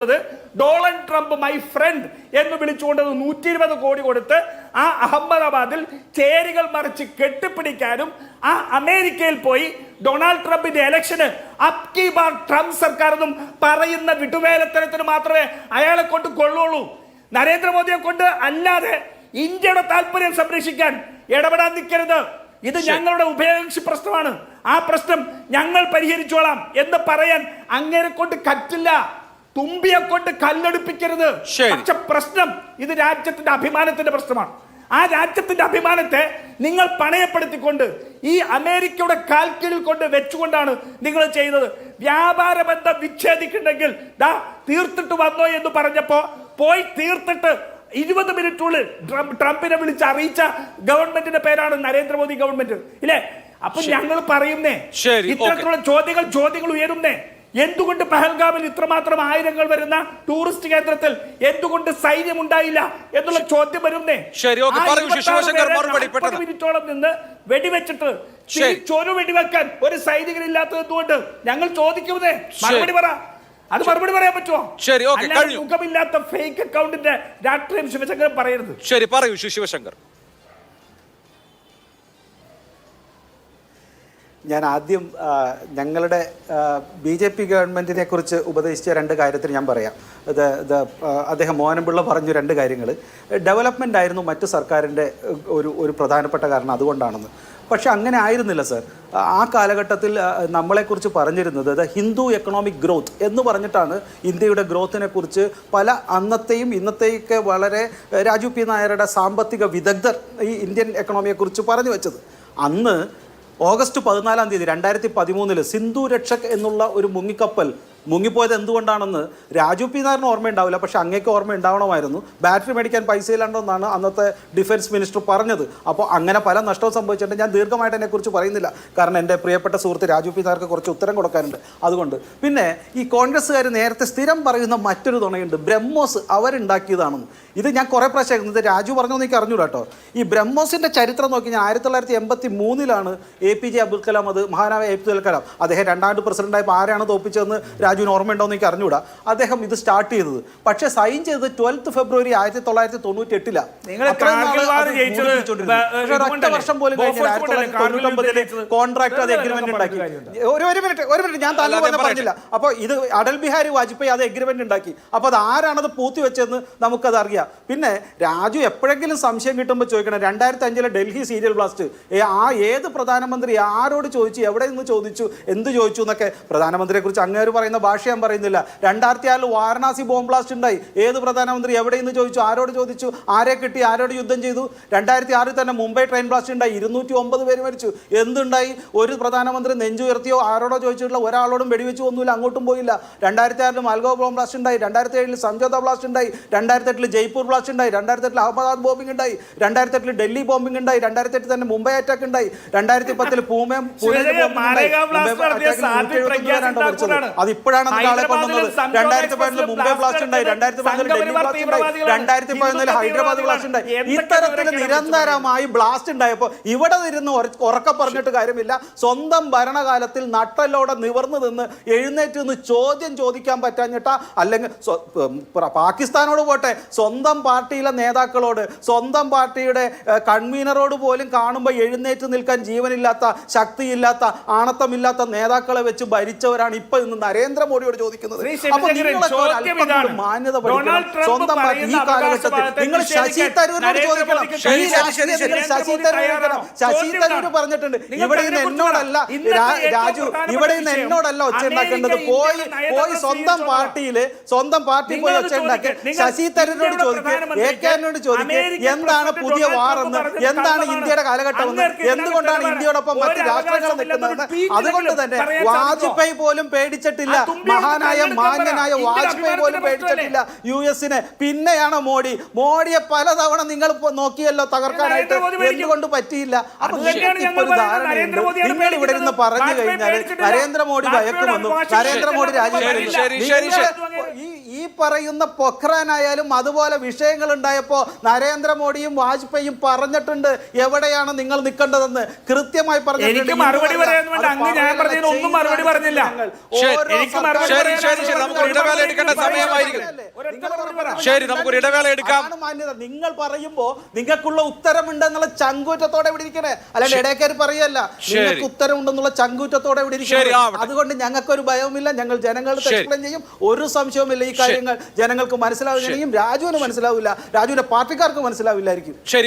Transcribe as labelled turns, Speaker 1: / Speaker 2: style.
Speaker 1: Donald Trump my friend എന്ന് വിളിച്ചുകൊണ്ട് 120 കോടി കൊടുത്ത് ആ അഹമ്മദാബാദിൽ ചേരികൾ മറിച്ച് കെട്ടിപ്പിടിക്കാനും ആ അമേരിക്കയിൽ പോയി ഡൊണാൾഡ് ട്രംപിന്റെ ഇലക്ഷന് അബ് കി ബാർ ട്രംപ് സർക്കാർ എന്നും പറയുന്ന വിട്ടുവേലത്തരത്തിന് മാത്രമേ അയാളെ കൊണ്ട് കൊള്ളുള്ളൂ. നരേന്ദ്രമോദിയെ കൊണ്ട് അല്ലാതെ ഇന്ത്യയുടെ താല്പര്യം സംരക്ഷിക്കാൻ ഇടപെടാൻ നിൽക്കരുത്. ഇത് ഞങ്ങളുടെ ഉഭയകക്ഷി പ്രശ്നമാണ്, ആ പ്രശ്നം ഞങ്ങൾ പരിഹരിച്ചോളാം എന്ന് പറയാൻ അങ്ങേരെ കൊണ്ട് കറ്റില്ല. തുമ്പിയെ കൊണ്ട് കല്ലെടുപ്പിക്കരുത്. പക്ഷെ പ്രശ്നം ഇത് രാജ്യത്തിന്റെ അഭിമാനത്തിന്റെ പ്രശ്നമാണ്. ആ രാജ്യത്തിന്റെ അഭിമാനത്തെ നിങ്ങൾ പണയപ്പെടുത്തിക്കൊണ്ട് ഈ അമേരിക്കയുടെ കാൽക്കീഴിൽ കൊണ്ട് വെച്ചുകൊണ്ടാണ് നിങ്ങൾ ചെയ്യുന്നത്. വ്യാപാര ബന്ധം വിച്ഛേദിക്കുന്നുണ്ടെങ്കിൽ ദാ തീർത്തിട്ട് വന്നോ എന്ന് പറഞ്ഞപ്പോ പോയി തീർത്തിട്ട് 20 മിനിറ്റുള്ളിൽ ട്രംപിനെ വിളിച്ച് അറിയിച്ച ഗവൺമെന്റിന്റെ പേരാണ് നരേന്ദ്രമോദി ഗവൺമെന്റ്, ഇല്ലേ? അപ്പൊ ഞങ്ങൾ പറയുന്നേ ഇത്തരത്തിലുള്ള ചോദ്യങ്ങൾ ഉയരുന്നേ. എന്തുകൊണ്ട് പഹൽഗാമിൽ ഇത്രമാത്രം ആയിരങ്ങൾ വരുന്ന ടൂറിസ്റ്റ് കേന്ദ്രത്തിൽ എന്തുകൊണ്ട് സൈന്യം ഉണ്ടായില്ല എന്നുള്ള ചോദ്യം വരുന്നേ. മിനിറ്റോളം നിന്ന് വെടിവെച്ചിട്ട് ചൊരു വെടിവെക്കാൻ ഒരു സൈനികനില്ലാത്തത് എന്തുകൊണ്ട് ഞങ്ങൾ ചോദിക്കുന്നതേ. മറുപടി പറ, അത് മറുപടി പറയാൻ പറ്റുമോ?
Speaker 2: ശരി,
Speaker 1: മുഖമില്ലാത്ത ഫേക്ക് അക്കൗണ്ടിന്റെ രാഷ്ട്രീയം ശിവശങ്കർ പറയരുത്.
Speaker 2: ശരി, പറയൂ ശിവശങ്കർ.
Speaker 3: ഞാൻ ആദ്യം ഞങ്ങളുടെ BJP ഗവൺമെൻറ്റിനെ കുറിച്ച് ഉപദേശിച്ച 2 കാര്യത്തിൽ ഞാൻ പറയാം. അദ്ദേഹം മോഹനപിള്ള പറഞ്ഞു 2 കാര്യങ്ങൾ. ഡെവലപ്മെൻ്റ് ആയിരുന്നു മറ്റു സർക്കാരിൻ്റെ ഒരു പ്രധാനപ്പെട്ട കാരണം, അതുകൊണ്ടാണെന്ന്. പക്ഷെ അങ്ങനെ ആയിരുന്നില്ല സർ. ആ കാലഘട്ടത്തിൽ നമ്മളെക്കുറിച്ച് പറഞ്ഞിരുന്നത് ഹിന്ദു എക്കണോമിക് ഗ്രോത്ത് എന്ന് പറഞ്ഞിട്ടാണ് ഇന്ത്യയുടെ ഗ്രോത്തിനെ കുറിച്ച് പല അന്നത്തെയും ഇന്നത്തെയൊക്കെ വളരെ രാജു പി നായരുടെ സാമ്പത്തിക വിദഗ്ധർ ഈ ഇന്ത്യൻ എക്കണോമിയെക്കുറിച്ച് പറഞ്ഞു വെച്ചത്. അന്ന് ഓഗസ്റ്റ് 14 2013 സിന്ധു രക്ഷക് എന്നുള്ള ഒരു മുങ്ങിക്കപ്പൽ മുങ്ങിപ്പോയത് എന്തുകൊണ്ടാണെന്ന് രാജു പി നായറിന് ഓർമ്മയുണ്ടാവില്ല, പക്ഷെ അങ്ങേക്ക് ഓർമ്മ ഉണ്ടാവണമായിരുന്നു. ബാറ്ററി മേടിക്കാൻ പൈസ ഇല്ലാണ്ടെന്നാണ് അന്നത്തെ ഡിഫൻസ് മിനിസ്റ്റർ പറഞ്ഞത്. അപ്പോൾ അങ്ങനെ പല നഷ്ടവും സംഭവിച്ചിട്ടുണ്ട്. ഞാൻ ദീർഘമായിട്ട് അതിനെക്കുറിച്ച് പറയുന്നില്ല, കാരണം എൻ്റെ പ്രിയപ്പെട്ട സുഹൃത്ത് രാജു പി നായർക്ക് കുറച്ച് ഉത്തരം കൊടുക്കാനുണ്ട്. അതുകൊണ്ട് പിന്നെ ഈ കോൺഗ്രസ്സുകാർ നേരത്തെ സ്ഥിരം പറയുന്ന മറ്റൊരു തുണയുണ്ട്, ബ്രഹ്മോസ് അവരുണ്ടാക്കിയതാണെന്ന്. ഇത് ഞാൻ കുറേ പ്രാവശ്യം ഇത് രാജു പറഞ്ഞതെന്ന് എനിക്ക് അറിഞ്ഞൂടാ കേട്ടോ. ഈ ബ്രഹ്മോസിൻ്റെ ചരിത്രം നോക്കി ഞാൻ 1983 APJ അബ്ദുൽ കലാം, അത് മഹാനായ അബ്ദുൽ കലാം, അദ്ദേഹം 2ാം പ്രസിഡന്റായപ്പോൾ ആരാണ് തോപ്പിച്ചതെന്ന് രാജുവിന് ഓർമ്മയുണ്ടോ എന്ന് എനിക്ക് അറിഞ്ഞൂടാ. അദ്ദേഹം ഇത് സ്റ്റാർട്ട് ചെയ്തത്, പക്ഷേ സൈൻ ചെയ്തത് 12 ഫെബ്രുവരി 1998. ഒരൊറ്റ വർഷം പോലും കഴിഞ്ഞില്ല. 1999 കോൺട്രാക്ട് അത് എഗ്രിമെന്റ് ഉണ്ടാക്കി. ഒരു മിനിറ്റ് ഞാൻ താങ്കൾ പറഞ്ഞില്ല. അപ്പോൾ ഇത് അടൽ ബിഹാരി വാജ്പേയി അത് എഗ്രിമെന്റ് ഉണ്ടാക്കി. അപ്പോൾ അത് ആരാണത് പൂത്തി വെച്ചതെന്ന് നമുക്കത് അറിയാം. പിന്നെ രാജു എപ്പോഴെങ്കിലും സംശയം കിട്ടുമ്പോൾ ചോദിക്കണം, 2005 ഡൽഹി സീരിയൽ ബ്ലാസ്റ്റ് ഏത് പ്രധാനമന്ത്രി ആരോട് ചോദിച്ചു, എവിടെ നിന്ന് ചോദിച്ചു, എന്ത് ചോദിച്ചു എന്നൊക്കെ പ്രധാനമന്ത്രിയെ കുറിച്ച് അങ്ങേര് പറയുന്ന ഭാഷ ഞാൻ പറയുന്നില്ല. 2006 വാരണാസി ബോംബ് ബ്ലാസ്റ്റ് ഉണ്ടായി. ഏത് പ്രധാനമന്ത്രി എവിടെ നിന്ന് ചോദിച്ചു, ആരോട് ചോദിച്ചു, ആരെ കിട്ടി, ആരോട് യുദ്ധം ചെയ്തു? 2006 തന്നെ മുംബൈ ട്രെയിൻ ബ്ലാസ്റ്റ് ഉണ്ടായി, 209 പേര് മരിച്ചു. എന്തുണ്ടായി? ഒരു പ്രധാനമന്ത്രി നെഞ്ചുയർത്തിയോ ആരോടോ ചോദിച്ചിട്ടുള്ള ഒരാളോടും വെടിവെച്ചു ഒന്നുമില്ല, അങ്ങോട്ടും പോയില്ല. 2006 മാൽഗോ ബോംബ് ബ്ലാസ്റ്റ് ഉണ്ടായി, 2007 സംജോത ബ്ലാസ്റ്റ് ഉണ്ടായി, 2008 ജയ്പൂർ ബ്ലാസ്റ്റ് ഉണ്ടായി, 2008 അഹമ്മദാബാദ് ബോംബിംഗ് ഉണ്ടായി, 2008 ഡൽഹി ബോംബിംഗ് ഉണ്ടായി, 2008 തന്നെ മുംബൈ അറ്റാക്ക് ഉണ്ടായി, 2010 പൂനെ അത് ഇപ്പോഴാണ് കാളെ കൊണ്ടുവന്നത്. 2014 മുംബൈ ബ്ലാസ്റ്റ് ഉണ്ടായി, 2014 ഡൽഹി ബ്ലാസ്റ്റ് ഉണ്ടായി, 2014 ഹൈദരാബാദ് ബ്ലാസ്റ്റ് ഉണ്ടായി. ഇത്തരത്തിൽ നിരന്തരമായി ബ്ലാസ്റ്റ് ഉണ്ടായപ്പോൾ ഇവിടെ ഇരുന്ന് ഉറക്കെ പറഞ്ഞിട്ട് കാര്യമില്ല. സ്വന്തം ഭരണകാലത്തിൽ നട്ടലോടെ നിവർന്നു നിന്ന് എഴുന്നേറ്റ് നിന്ന് ചോദ്യം ചോദിക്കാൻ പറ്റാഞ്ഞിട്ടാ, അല്ലെങ്കിൽ പാകിസ്ഥാനോട് പോട്ടെ, സ്വന്തം പാർട്ടിയിലെ നേതാക്കളോട്, സ്വന്തം പാർട്ടിയുടെ കൺവീനറോട് പോലും കാണുമ്പോൾ എഴുന്നേറ്റ് നിൽക്കാൻ ജീവനില്ലാത്ത, ശക്തിയില്ലാത്ത, ആണത്തമില്ലാത്ത നേതാക്കളെ വെച്ച് ഭരിച്ചവരാണ് ഇപ്പൊ ഇന്ന് നരേന്ദ്രമോദിയോട് ചോദിക്കുന്നത്. മാന്യത പഠിക്കണം. സ്വന്തം പാർട്ടി ഈ കാലഘട്ടത്തിൽ നിങ്ങൾ ശശി തരൂരിനോട് ചോദിക്കണം. ശശി തരൂർ പറഞ്ഞിട്ടുണ്ട്, ഇവിടെ നിന്ന് എന്നോടല്ല രാജു, ഇവിടെ നിന്ന് എന്നോടല്ല ഒച്ച ഉണ്ടാക്കേണ്ടത്. പോയി സ്വന്തം പാർട്ടി പോയി ഒച്ച ഉണ്ടാക്കി ശശി തരൂരിനോട് ചോദിക്കുക, AK-നോട് ചോദിക്കുക, എന്താണ് പുതിയ വാറെന്ന്, എന്താണ് ഇന്ത്യയുടെ കാലഘട്ടമെന്ന്, എന്തുകൊണ്ടാണ് ഇന്ത്യയോടൊപ്പം മറ്റ് രാഷ്ട്രങ്ങൾ നിൽക്കുന്നതെന്ന്. അതുകൊണ്ട് തന്നെ വാജ്പേയി പോലും പേടിച്ചിട്ടില്ല, മഹാനായ മാന്യനായ വാജ്പേയി പോലും പേടിച്ചിട്ടില്ല US-നെ. പിന്നെയാണ് മോഡിയെ പലതവണ നിങ്ങൾ നോക്കിയല്ലോ തകർക്കാനായിട്ട്, എന്തുകൊണ്ട് പറ്റിയില്ല? അപ്പൊ ഇപ്പൊ ഒരു ധാരണയുണ്ട്, നിങ്ങൾ ഇവിടെ ഇരുന്ന് പറഞ്ഞു കഴിഞ്ഞാൽ നരേന്ദ്രമോദി ഭയക്കുമെന്നും നരേന്ദ്രമോദി രാജ്യം ഈ ഈ പറയുന്ന പൊഖ്റാൻ ആയാലും അതുപോലെ വിഷയങ്ങൾ ഉണ്ടായപ്പോൾ നരേന്ദ്രമോദിയും വാജ്പേയിയും പറഞ്ഞിട്ടുണ്ട് എവിടെയാണ് നിങ്ങൾ നിൽക്കേണ്ടതെന്ന് കൃത്യമായി
Speaker 1: എനിക്ക് മറുപടി പറയാൻ വേണ്ട, അങ്ങ് ഞാൻ പറഞ്ഞതിന് ഒന്നും മറുപടി പറഞ്ഞില്ല. എനിക്ക് മറുപടി
Speaker 2: ശരി, ശരി, ശരി, നമുക്കൊരു ഇടവേള എടുക്കേണ്ട സമയമായിരിക്കും. ശരി, നമുക്കൊരു ഇടവേള എടുക്കാം.
Speaker 3: മാന്യത നിങ്ങൾ പറയുമ്പോ നിങ്ങൾക്കുള്ള ഉത്തരമുണ്ടെന്നുള്ള ചങ്കൂറ്റത്തോടെ ഇവിടെ ഇരിക്കണേ, അല്ലാണ്ട് ഇടയ്ക്കാർ പറയല്ല. നിങ്ങൾക്ക് ഉത്തരമുണ്ടെന്നുള്ള ചങ്കൂറ്റത്തോടെ ഇവിടെ ഇരിക്കണേ. അതുകൊണ്ട് ഞങ്ങൾക്കൊരു ഭയവുമില്ല. ഞങ്ങൾ ജനങ്ങൾക്ക് എക്സ്പ്ലെയിൻ ചെയ്യും. ഒരു സംശയവുമില്ല. ഈ കാര്യങ്ങൾ ജനങ്ങൾക്ക് മനസ്സിലാവുകയും രാജുവിന് മനസ്സിലാവില്ല, രാജുവിന്റെ പാർട്ടിക്കാർക്ക് മനസ്സിലാവില്ലായിരിക്കും.
Speaker 2: ശരി.